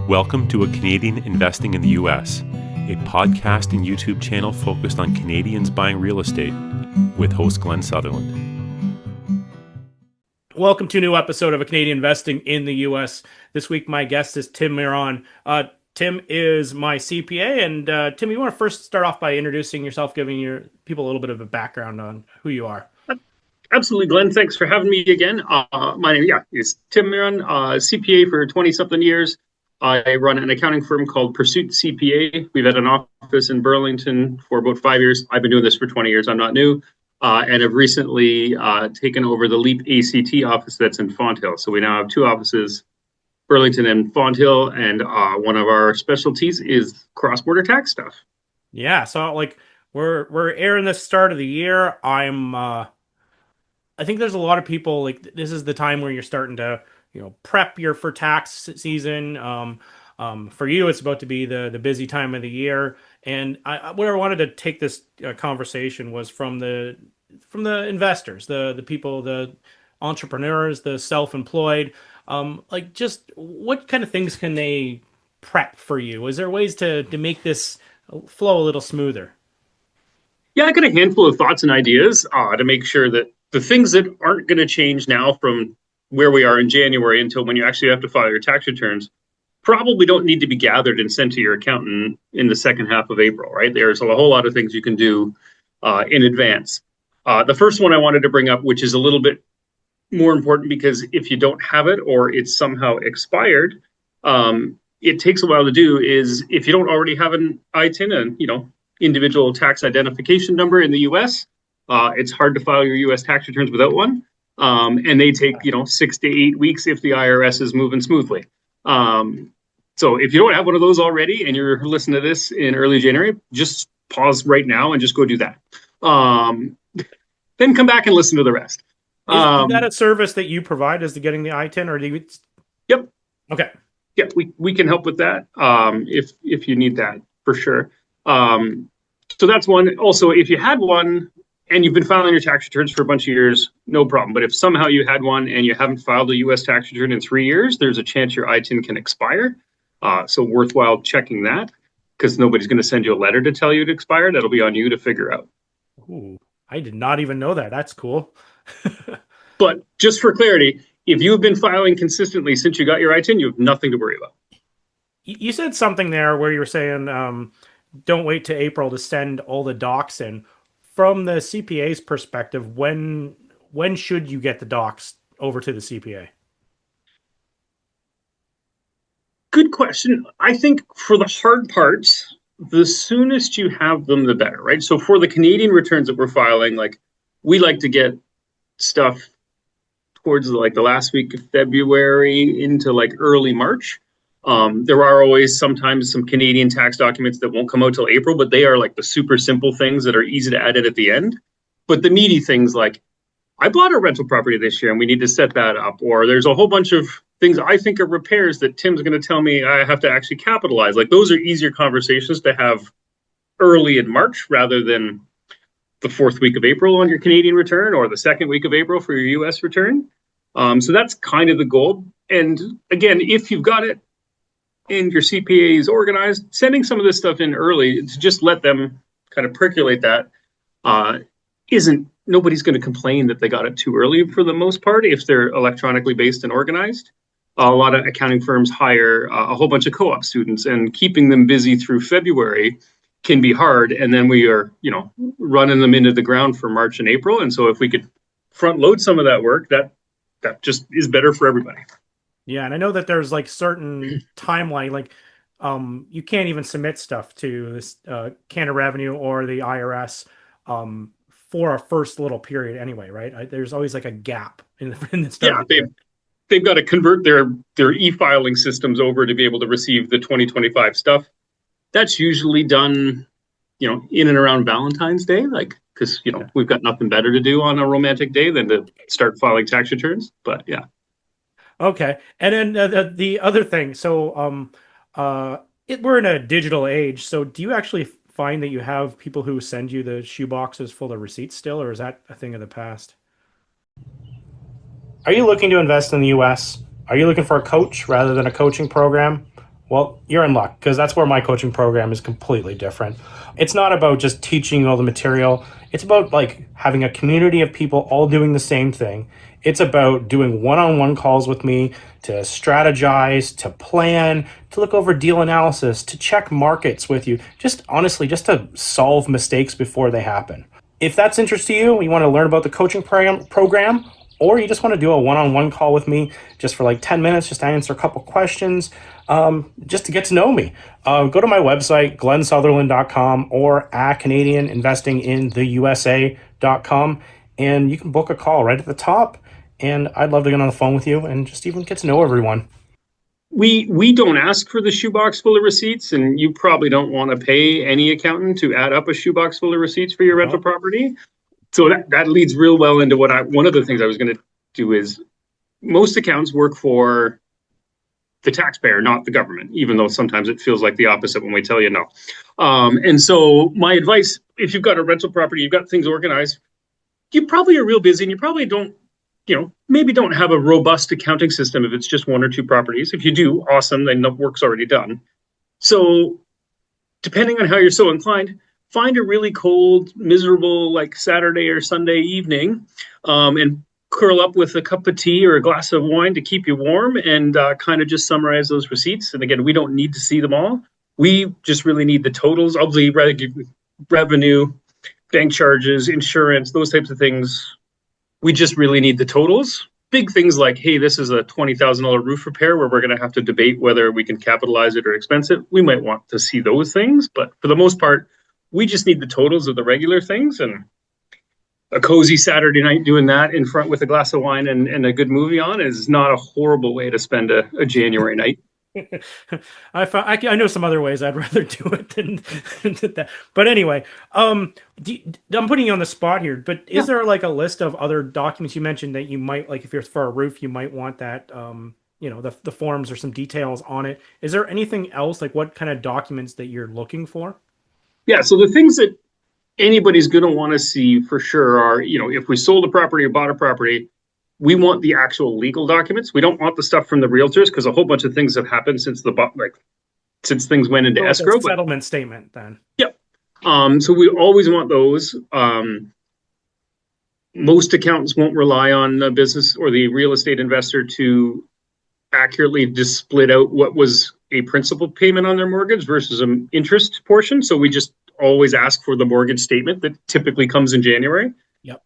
Welcome to A Canadian Investing in the U.S., a podcast and YouTube channel focused on Canadians buying real estate with host Glen Sutherland. Welcome to a new episode of A Canadian Investing in the U.S. This week, my guest is Tim Miron. Tim is my CPA, and Tim, you want to first start off by introducing yourself, giving your people a little bit of a background on who you are. Absolutely, Glenn. Thanks for having me again. My name is Tim Miron, CPA for 20-something years. I run an accounting firm called Pursuit CPA. We've had an office in Burlington for about 5 years. I've been doing this for 20 years. I'm not new. And have recently taken over the LEAP ACT office that's in Fonthill. So we now have two offices, Burlington and Fonthill, and one of our specialties is cross-border tax stuff. Yeah, so like we're airing the start of the year. I think there's a lot of people, like, this is the time where you're starting to, prep for tax season. For you, it's about to be the busy time of the year. And what I wanted to take this conversation was from the investors, the people, the entrepreneurs, the self-employed. Just what kind of things can they prep for you? Is there ways to make this flow a little smoother? Yeah, I got a handful of thoughts and ideas to make sure that the things that aren't going to change now from where we are in January until when you actually have to file your tax returns probably don't need to be gathered and sent to your accountant in the second half of April, right? There's a whole lot of things you can do in advance. The first one I wanted to bring up, which is a little bit more important because if you don't have it or it's somehow expired, it takes a while to do, is if you don't already have an ITIN, an individual tax identification number in the US, it's hard to file your US tax returns without one. And they take, 6 to 8 weeks if the IRS is moving smoothly. So if you don't have one of those already and you're listening to this in early January, just pause right now and just go do that. Then come back and listen to the rest. Is that a service that you provide, is the getting the ITIN, or do you? Yep. Okay. Yeah, we can help with that if you need that, for sure. So that's one. Also, if you had one and you've been filing your tax returns for a bunch of years, no problem. But if somehow you had one and you haven't filed a U.S. tax return in 3 years, there's a chance your ITIN can expire. So worthwhile checking that, because nobody's going to send you a letter to tell you it expired. That'll be on you to figure out. Ooh, I did not even know that. That's cool. But just for clarity, if you've been filing consistently since you got your ITIN, you have nothing to worry about. You said something there where you were saying, don't wait to April to send all the docs in. From the CPA's perspective, when should you get the docs over to the CPA? Good question. I think for the hard parts, the soonest you have them, the better, right? So for the Canadian returns that we're filing, we like to get stuff towards the last week of February into early March. There are always sometimes some Canadian tax documents that won't come out till April, but they are the super simple things that are easy to add in at the end. But the meaty things I bought a rental property this year and we need to set that up, or there's a whole bunch of things I think are repairs that Tim's going to tell me I have to actually capitalize. Those are easier conversations to have early in March rather than the fourth week of April on your Canadian return or the second week of April for your US return. So that's kind of the goal. And again, if you've got it and your CPA is organized, sending some of this stuff in early to just let them kind of percolate that nobody's going to complain that they got it too early for the most part if they're electronically based and organized. A lot of accounting firms hire a whole bunch of co-op students, and keeping them busy through February can be hard. And then we are, running them into the ground for March and April. And so if we could front load some of that work, that just is better for everybody. Yeah, and I know that there's certain timeline, you can't even submit stuff to this Canada Revenue or the IRS for a first little period anyway, right? There's always a gap in the start. Yeah, they've got to convert their e-filing systems over to be able to receive the 2025 stuff. That's usually done, in and around Valentine's Day, because we've got nothing better to do on a romantic day than to start filing tax returns. But yeah. Okay. And then the other thing, so we're in a digital age. So do you actually find that you have people who send you the shoe boxes full of receipts still, or is that a thing of the past? Are you looking to invest in the U.S.? Are you looking for a coach rather than a coaching program? Well, you're in luck because that's where my coaching program is completely different. It's not about just teaching you all the material. It's about like having a community of people all doing the same thing. It's about doing one-on-one calls with me to strategize, to plan, to look over deal analysis, to check markets with you. Just honestly, just to solve mistakes before they happen. If that's interest to you, you want to learn about the coaching program, or you just want to do a one-on-one call with me just for like 10 minutes, just to answer a couple questions, just to get to know me, go to my website, glensutherland.com, or at CanadianInvestingInTheUSA.com, and you can book a call right at the top. And I'd love to get on the phone with you and just even get to know everyone. We don't ask for the shoebox full of receipts, and you probably don't want to pay any accountant to add up a shoebox full of receipts for your rental property. So that leads real well into one of the things I was going to do is most accountants work for the taxpayer, not the government, even though sometimes it feels like the opposite when we tell you no. And so my advice, if you've got a rental property, you've got things organized, you probably are real busy and you probably don't, maybe don't have a robust accounting system if it's just one or two properties. If you do, awesome, then the work's already done. So depending on how you're so inclined, find a really cold, miserable, like Saturday or Sunday evening, and curl up with a cup of tea or a glass of wine to keep you warm and kind of just summarize those receipts. And again, we don't need to see them all. We just really need the totals of the revenue, bank charges, insurance, those types of things. We just really need the totals. Big things like, hey, this is a $20,000 roof repair where we're going to have to debate whether we can capitalize it or expense it. We might want to see those things, but for the most part, we just need the totals of the regular things. And a cozy Saturday night doing that in front with a glass of wine and a good movie on is not a horrible way to spend a January night. I know some other ways I'd rather do it than that. But anyway, I'm putting you on the spot here, but is there like a list of other documents you mentioned that you might, like if you're for a roof, you might want that, the forms or some details on it. Is there anything else, like what kind of documents that you're looking for? Yeah, so the things that anybody's going to want to see for sure are, if we sold a property or bought a property, we want the actual legal documents. We don't want the stuff from the realtors because a whole bunch of things have happened since since things went into escrow. Settlement statement then. Yep. So we always want those. Most accountants won't rely on the business or the real estate investor to accurately just split out what was a principal payment on their mortgage versus an interest portion. So we just always ask for the mortgage statement that typically comes in January. Yep.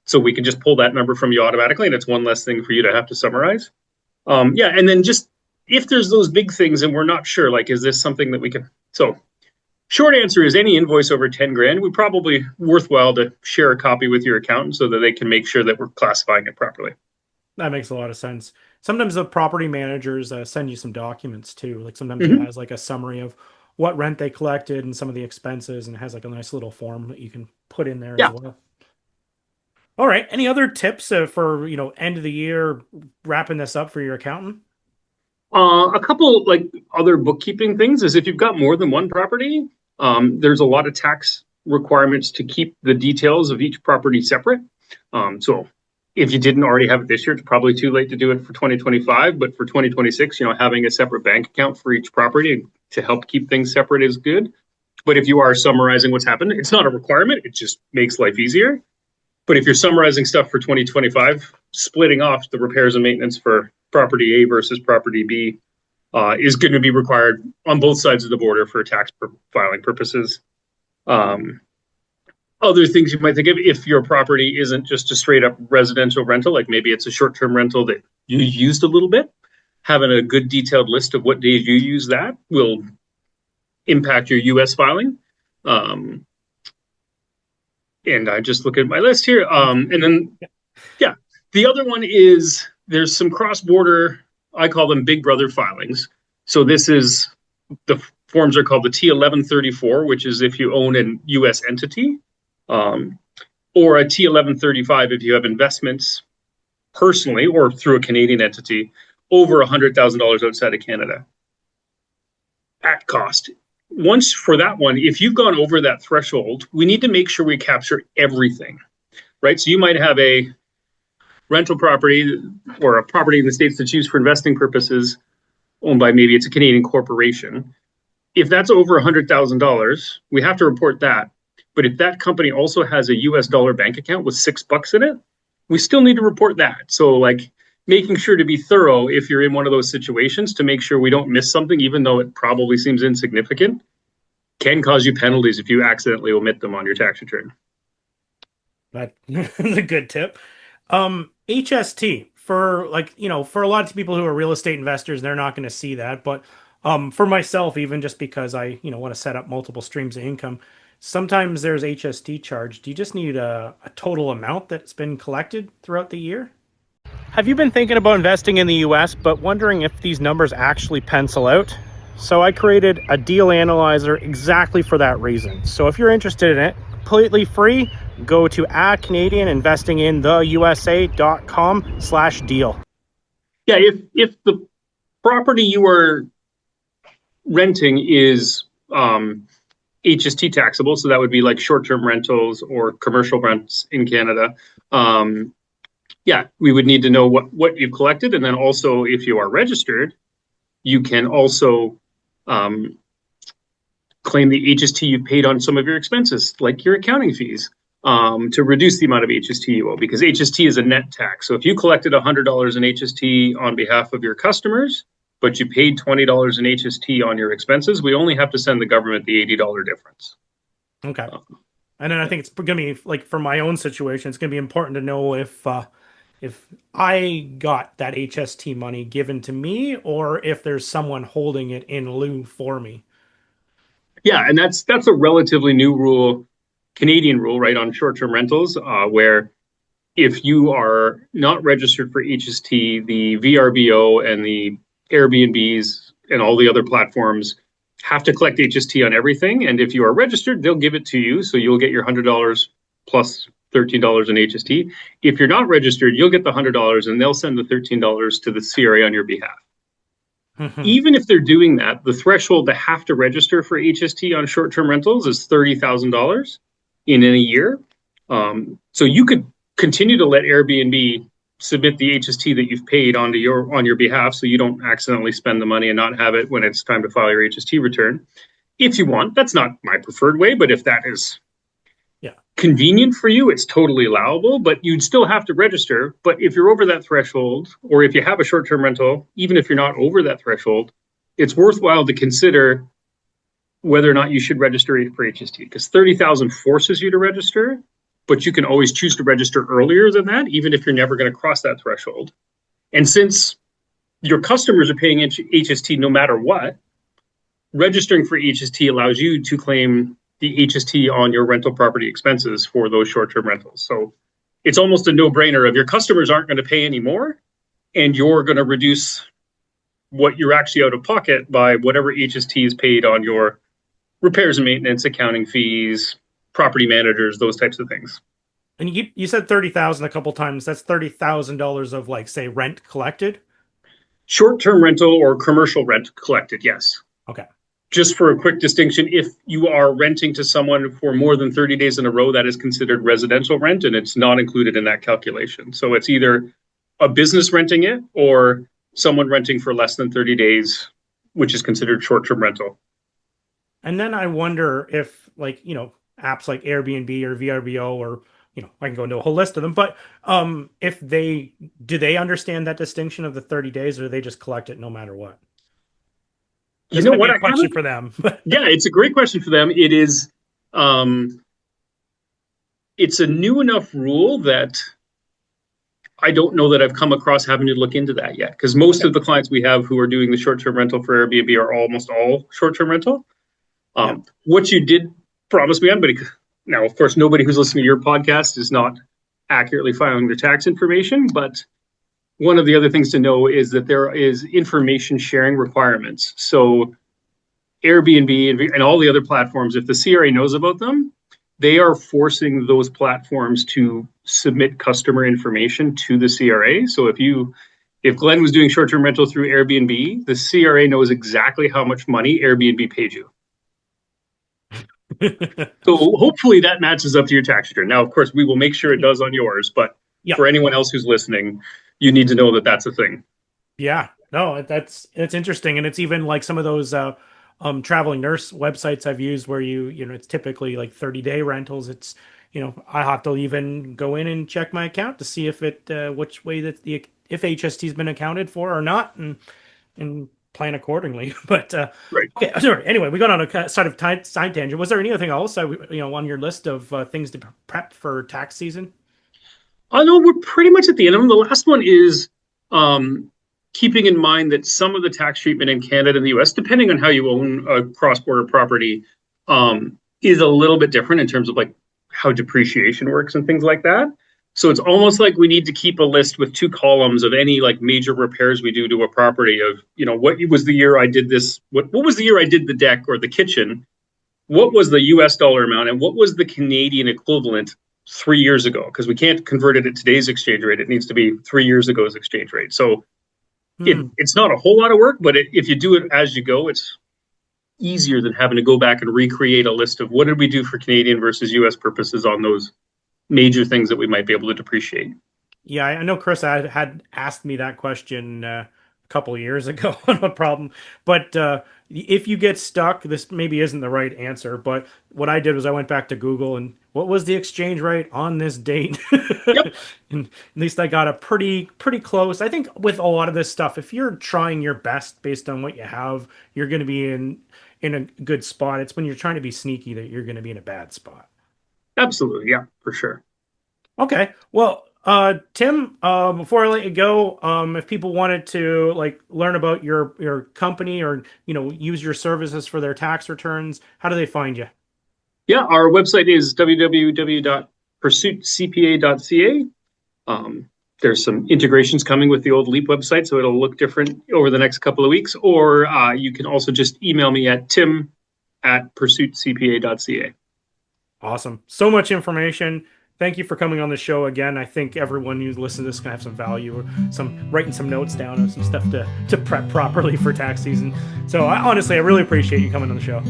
So we can just pull that number from you automatically, and it's one less thing for you to have to summarize. And then just if there's those big things and we're not sure, like, is this something that we can? So short answer is any invoice over 10 grand, we probably worthwhile to share a copy with your accountant so that they can make sure that we're classifying it properly. That makes a lot of sense. Sometimes the property managers send you some documents too. Like sometimes it has like a summary of what rent they collected and some of the expenses, and it has like a nice little form that you can put in there as well. All right. Any other tips for, end of the year, wrapping this up for your accountant? A couple like other bookkeeping things is if you've got more than one property, there's a lot of tax requirements to keep the details of each property separate. So if you didn't already have it this year, it's probably too late to do it for 2025. But for 2026, having a separate bank account for each property to help keep things separate is good. But if you are summarizing what's happened, it's not a requirement. It just makes life easier. But if you're summarizing stuff for 2025, splitting off the repairs and maintenance for property A versus property B is going to be required on both sides of the border for tax filing purposes. Other things you might think of, if your property isn't just a straight up residential rental, like maybe it's a short-term rental that you used a little bit, having a good detailed list of what days you use that will impact your US filing. And I just look at my list here. And then, the other one is there's some cross-border, I call them Big Brother filings. So this is, the forms are called the T1134, which is if you own a US entity, or a T1135 if you have investments personally or through a Canadian entity over $100,000 outside of Canada at cost. Once for that one, if you've gone over that threshold, we need to make sure we capture everything, right? So you might have a rental property or a property in the States that's used for investing purposes owned by maybe it's a Canadian corporation. If that's over $100,000, we have to report that. But if that company also has a US dollar bank account with $6 in it, we still need to report that. So like making sure to be thorough if you're in one of those situations to make sure we don't miss something, even though it probably seems insignificant, can cause you penalties if you accidentally omit them on your tax return. That's a good tip. HST for for a lot of people who are real estate investors, they're not going to see that. But for myself, even just because I, want to set up multiple streams of income, sometimes there's HST charge. Do you just need a total amount that's been collected throughout the year? Have you been thinking about investing in the US, but wondering if these numbers actually pencil out? So I created a deal analyzer exactly for that reason. So if you're interested in it, completely free, go to CanadianInvestingInTheUSA.com/deal. Yeah, if the property you are renting is HST taxable, so that would be like short-term rentals or commercial rents in Canada. Yeah, we would need to know what you've collected, and then also if you are registered, you can also claim the HST you've paid on some of your expenses, like your accounting fees, to reduce the amount of HST you owe, because HST is a net tax. So if you collected $100 in HST on behalf of your customers, but you paid $20 in HST on your expenses, we only have to send the government the $80 difference. Okay. And then I think it's going to be, like, for my own situation, it's going to be important to know if I got that HST money given to me or if there's someone holding it in lieu for me. Yeah, and that's a relatively new rule, Canadian rule, right, on short-term rentals, where if you are not registered for HST, the VRBO and the Airbnbs and all the other platforms have to collect HST on everything. And if you are registered, they'll give it to you. So you'll get your $100 plus $13 in HST. If you're not registered, you'll get the $100 and they'll send the $13 to the CRA on your behalf. Even if they're doing that, the threshold to have to register for HST on short-term rentals is $30,000 in a year. So you could continue to let Airbnb submit the HST that you've paid on your behalf, so you don't accidentally spend the money and not have it when it's time to file your HST return. If you want, that's not my preferred way, but if that is convenient for you, it's totally allowable, but you'd still have to register. But if you're over that threshold, or if you have a short-term rental, even if you're not over that threshold, it's worthwhile to consider whether or not you should register for HST, because $30,000 forces you to register, but you can always choose to register earlier than that, even if you're never going to cross that threshold. And since your customers are paying HST no matter what, registering for HST allows you to claim the HST on your rental property expenses for those short-term rentals. So it's almost a no-brainer of your customers aren't going to pay anymore, and you're going to reduce what you're actually out of pocket by whatever HST is paid on your repairs and maintenance, accounting fees, property managers, those types of things. And you said 30,000 a couple times. That's $30,000 of, like, say, rent collected? Short-term rental or commercial rent collected, yes. Okay. Just for a quick distinction, if you are renting to someone for more than 30 days in a row, that is considered residential rent, and it's not included in that calculation. So it's either a business renting it or someone renting for less than 30 days, which is considered short-term rental. And then I wonder if, like, apps like Airbnb or VRBO, or, I can go into a whole list of them, but if do they understand that distinction of the 30 days, or do they just collect it no matter what? You know what? A question for them. Yeah, it's a great question for them. It is, it's a new enough rule that I don't know that I've come across having to look into that yet, because most of the clients we have who are doing the short-term rental for Airbnb are almost all short-term rental. What you did promise me, now, of course, nobody who's listening to your podcast is not accurately filing their tax information, but one of the other things to know is that there is information sharing requirements. So Airbnb and all the other platforms, if the CRA knows about them, they are forcing those platforms to submit customer information to the CRA. So if Glen was doing short-term rental through Airbnb, the CRA knows exactly how much money Airbnb paid you. So hopefully that matches up to your tax return. Now, of course, we will make sure it does on yours, but for anyone else who's listening, you need to know that that's a thing. Yeah. No, it's interesting, and it's even like some of those traveling nurse websites I've used where it's typically like 30-day rentals. It's I have to even go in and check my account to see if it which way that the if HST's been accounted for or not, and plan accordingly. But Right. okay, sorry. Anyway, we got on a sort of side tangent. Was there anything else on your list of things to prep for tax season? I know we're pretty much at the end of them. The last one is keeping in mind that some of the tax treatment in Canada and the US, depending on how you own a cross-border property, is a little bit different in terms of like how depreciation works and things like that. So it's almost like we need to keep a list with two columns of any like major repairs we do to a property of, what was the year I did this? What was the year I did the deck or the kitchen? What was the US dollar amount and what was the Canadian equivalent 3 years ago? Because we can't convert it at today's exchange rate. It needs to be 3 years ago's exchange rate. So it's not a whole lot of work, but if you do it as you go, it's easier than having to go back and recreate a list of what did we do for Canadian versus US purposes on those major things that we might be able to depreciate. Yeah, I know Chris had asked me that question a couple of years ago on a problem. But if you get stuck, this maybe isn't the right answer. But what I did was I went back to Google and what was the exchange rate on this date? Yep. And at least I got a pretty close. I think with a lot of this stuff, if you're trying your best based on what you have, you're going to be in a good spot. It's when you're trying to be sneaky that you're going to be in a bad spot. Absolutely. Yeah, for sure. Okay. Well, Tim, before I let you go, if people wanted to like learn about your company or use your services for their tax returns, how do they find you? Yeah, our website is www.pursuitcpa.ca. There's some integrations coming with the old Leap website, so it'll look different over the next couple of weeks. Or you can also just email me at tim@pursuitcpa.ca. Awesome. So much information. Thank you for coming on the show again. I think everyone who's listened to this is going to have some value or writing some notes down and some stuff to prep properly for tax season. So honestly, I really appreciate you coming on the show.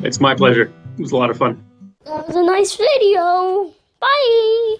It's my pleasure. It was a lot of fun. That was a nice video. Bye.